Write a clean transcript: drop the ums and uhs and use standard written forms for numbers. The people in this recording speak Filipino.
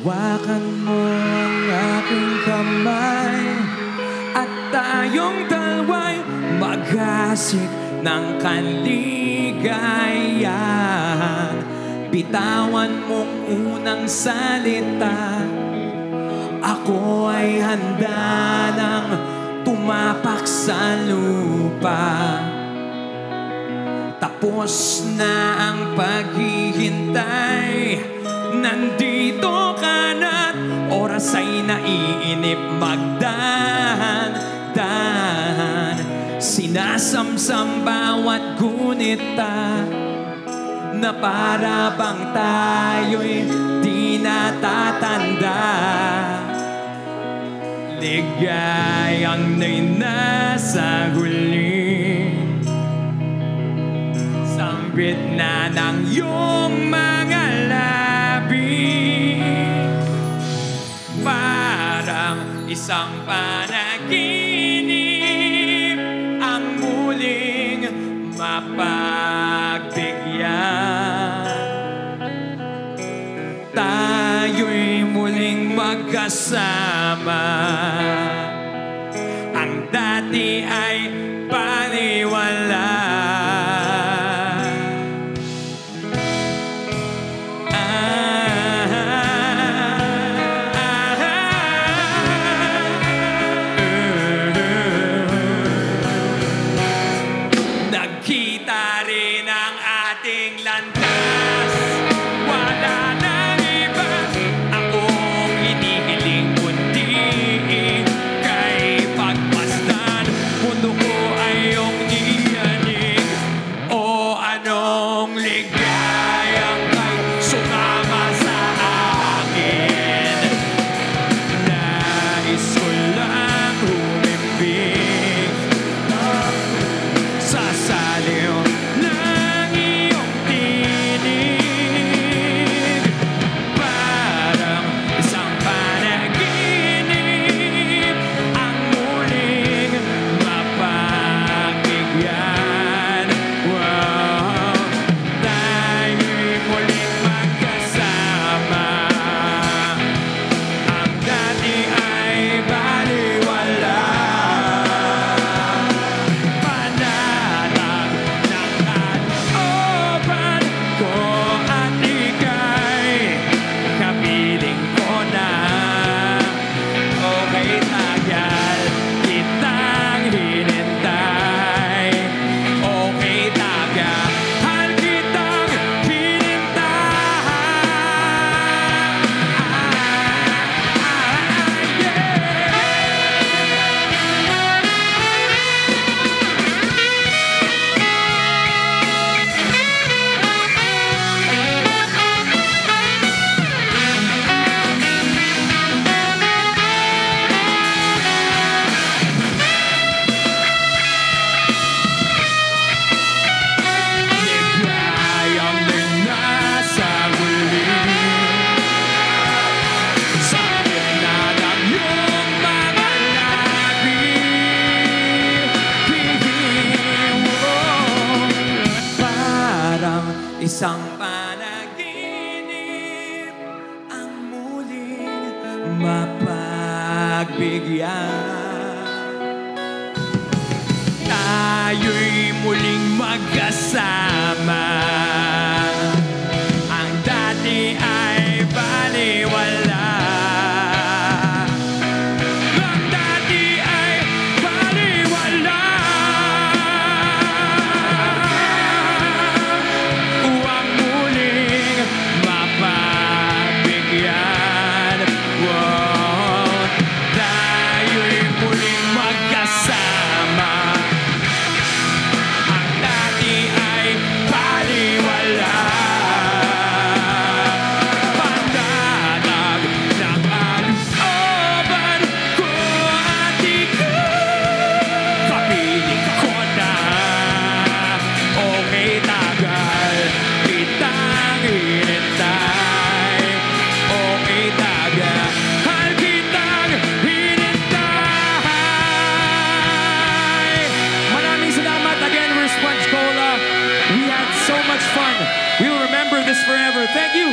Hawakan mo ang aking kamay at tayong dalawa'y maghasik ng kaligayahan. Bitawan mong unang salita, ako ay handa nang tumapak sa lupa. Tapos na ang paghihintay, nandito ka na't oras ay naiinip magdahan-dahan. Sinasamsam bawat gunita na para bang tayo'y di natatanda. Ligayang nasa huli, sambit na ng iyong mga labi. Parang isang panaginip ang muling mapagbigyan. Tayo'y muling magkasama. Ang dati ay baliwala. Nagkita rin ang ating landas. Wala nang iba akong hinihiling kundi kay pagmasdan. Mundo ko ay iyong niyanig. O anong ligayang kay sumama sa akin. Nais ko lang humimbing sa saliw ng iyong tinig. Parang isang panaginip ang muling mapagbigyan. Wow, tayo'y muling magkasama. Ang dati ay baliwala. Panatag ng kalooban ko at ika'y kapiling ko na. Okay, tagal kitang hinintay. Okay, tagal kitang hinintay. Ligayang nasa huli, sa gitna ng iyong mga labi. Parang isang panaginip ang muling mapagbigyan. Tayo'y muling magkasama. Ang dati ay baliwala. Ang dati ay baliwala. Huwag muling mapagbigyan. Wow, tayo'y muling magkasama. Ang dati ay baliwala. Panatag ng kalooban ko at ikaw, kapiling ko na. Okay, tagal kitang hinintay. Okay, tagal kitang hinintay. Maraming salamat again, we're Sponge Cola. We had so much fun. We will remember this forever. Thank you.